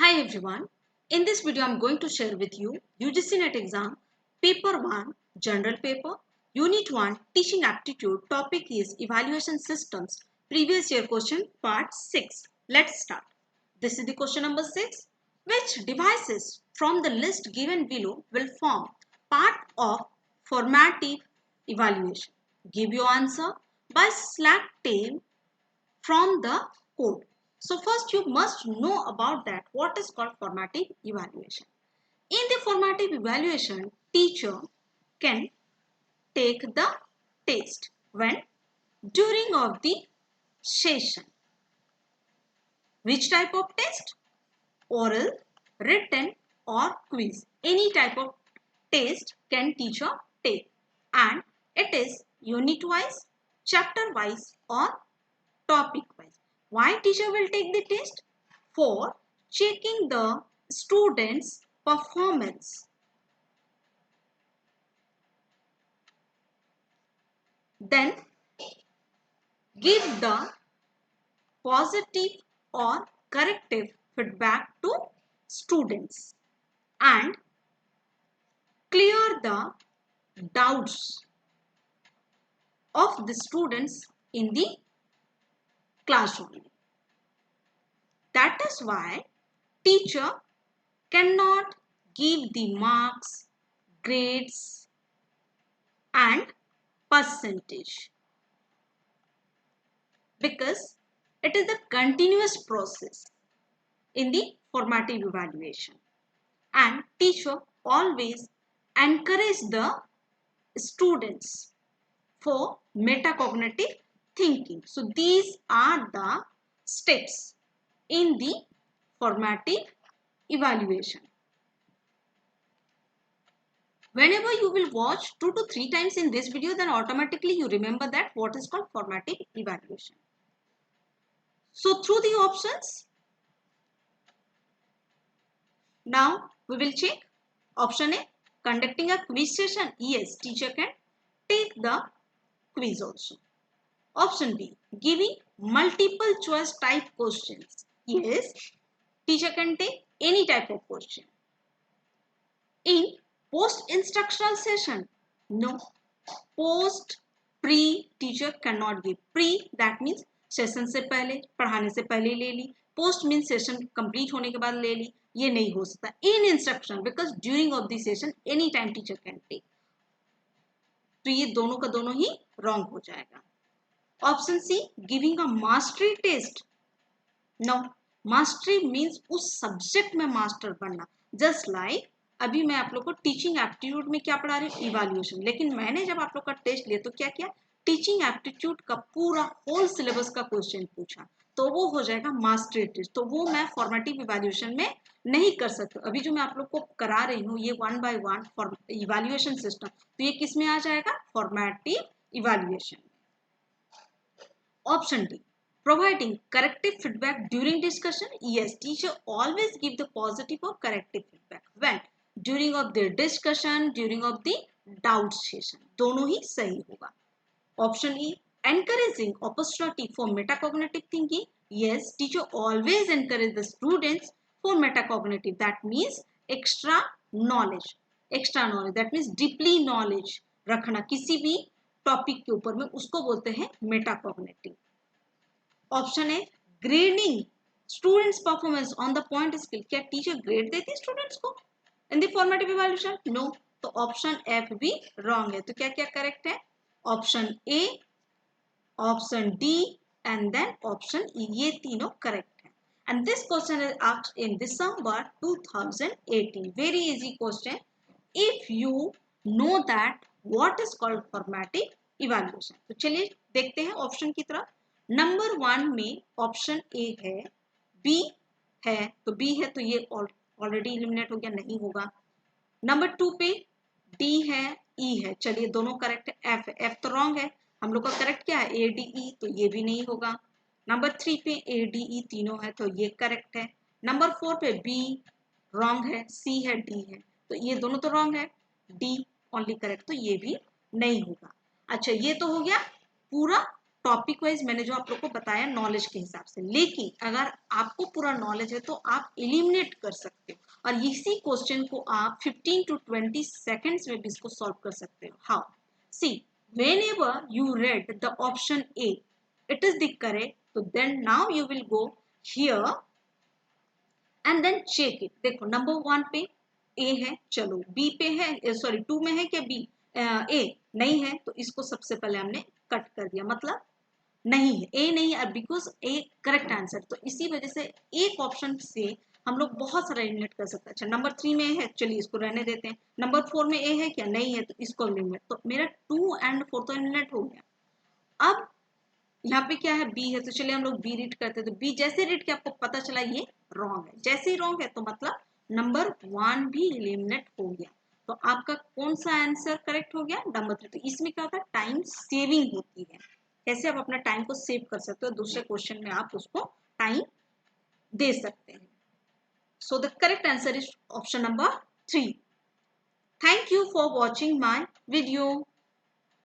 Hi everyone. In this video, I'm going to share with you UGC NET exam paper 1 general paper unit 1 teaching aptitude. Topic is evaluation systems previous year question part 6. Let's start. This is the question number 6. Which devices from the list given below will form part of formative evaluation? Give your answer by selecting from the code. So first you must know about that what is called formative evaluation. In the formative evaluation, teacher can take the test when during of the session. Which type of test? Oral, written or quiz. Any type of test can teacher take, and it is unit wise, chapter wise or topic wise. Why teacher will take the test? For checking the students' performance. Then give the positive or corrective feedback to students and clear the doubts of the students in the classroom. That is why teacher cannot give the marks, grades and percentage, because it is a continuous process in the formative evaluation, and teacher always encourage the students for metacognitive thinking. So these are the steps in the formative evaluation. Whenever you will watch 2 to 3 times in this video, then automatically you remember that what is called formative evaluation. So through the options, now we will check. Option A, conducting a quiz session. Yes, teacher can take the quiz also. Option B, giving multiple choice type questions. Yes, teacher can take any type of question. In post instructional session, no. Post, pre teacher cannot give. Pre that means session से पहले, पढ़ाने से पहले ले ली. Post mean session complete होने के बाद ले ली. ये नहीं हो सकता in instruction, because during of the session any time teacher can take. तो ये दोनों का दोनों ही रॉन्ग हो जाएगा. Option C, giving a mastery test. No, mastery means उस सब्जेक्ट में मास्टर बनना. जस्ट लाइक अभी मैं आप लोग को टीचिंग एप्टीट्यूड में क्या पढ़ा रही हूँ, इवैल्यूएशन. लेकिन मैंने जब आप लोग का टेस्ट लिया तो क्या किया, टीचिंग एप्टीट्यूड का पूरा होल सिलेबस का क्वेश्चन पूछा, तो वो हो जाएगा मास्टरी टेस्ट. तो वो मैं फॉर्मेटिव इवैल्यूएशन में नहीं कर सकती. अभी जो मैं आप लोग को करा रही हूँ ये 1 by 1 फॉर इवैल्यूएशन सिस्टम, तो ये किस में आ जाएगा, formative evaluation. Option D, providing corrective feedback during discussion. Yes, teacher always give the positive or corrective feedback when during of the discussion, during of the doubt session. दोनों ही सही होगा. Option E, encouraging opportunity for metacognitive thinking. Yes, teacher always encourage the students for metacognitive. That means extra knowledge. Extra knowledge that means deeply knowledge रखना किसी भी topic के ऊपर में, उसको बोलते हैं मेटाकॉग्निटिव. ऑप्शन है grading students performance on the point skill. क्या टीचर ग्रेड देती है स्टूडेंट्स को in the formative evaluation? No. तो ऑप्शन एफ भी रॉन्ग है. तो क्या क्या करेक्ट है, option A, option D and then option E. ये तीनों करेक्ट है. And this question is asked in December 2018. Very easy question if you know that what is called formative evaluation. तो चलिए देखते हैं ऑप्शन की तरफ. नंबर 1 में ऑप्शन ए है, बी है, तो बी है तो ये ऑलरेडी एलिमिनेट हो गया, नहीं होगा. नंबर 2 पे डी है, ई है, चलिए दोनों करेक्ट है. एफ है, एफ तो रॉन्ग है. हम लोग का करेक्ट क्या है, ए डी ई, तो ये भी नहीं होगा. नंबर 3 पे ए डी ई तीनों है तो ये करेक्ट है. नंबर 4 पे बी रॉन्ग है, सी है, डी है, तो ये दोनों तो रॉन्ग है. डी ओनली करेक्ट, तो ये भी नहीं होगा. अच्छा, ये तो हो गया पूरा टॉपिक वाइज मैंने जो आप लोग को बताया नॉलेज के हिसाब से, लेकिन अगर आपको पूरा नॉलेज है तो आप एलिमिनेट कर सकते हो और इसी क्वेश्चन को आप 15 to 20 सेकेंड्स में भी इसको सॉल्व कर सकते हो. How? See, whenever you read the option A, it is the correct, so then now you will go here and then check it. देखो नंबर 1 पे A है, चलो B पे है, सॉरी 2 में है क्या B, A नहीं है, तो इसको सबसे पहले हमने कट कर दिया, मतलब नहीं है, A नहीं है, बिकॉज A करेक्ट आंसर. तो इसी वजह से एक ऑप्शन से हम लोग बहुत सारा एलिमिनेट कर सकते हैं. अच्छा नंबर 3 में है, चलिए इसको रहने देते हैं. नंबर 4 में A है क्या, नहीं है, तो इसको एलिमिनेट. तो मेरा 2 and 4 तो एलिमिनेट हो गया. अब यहाँ पे क्या है, बी है, तो चलिए हम लोग बी रीड करते हैं. तो बी जैसे रीड के आपको पता चला ये रॉन्ग है, जैसे ही रॉन्ग है तो मतलब नंबर 1 भी एलिमिनेट हो गया. तो आपका कौन सा आंसर करेक्ट हो गया, नंबर 3. तो इसमें क्या होता है, टाइम सेविंग होती है. कैसे आप अपना टाइम को सेव कर सकते हो, दूसरे क्वेश्चन में आप उसको टाइम दे सकते हैं. So the correct answer is option number 3. Thank you for watching my video.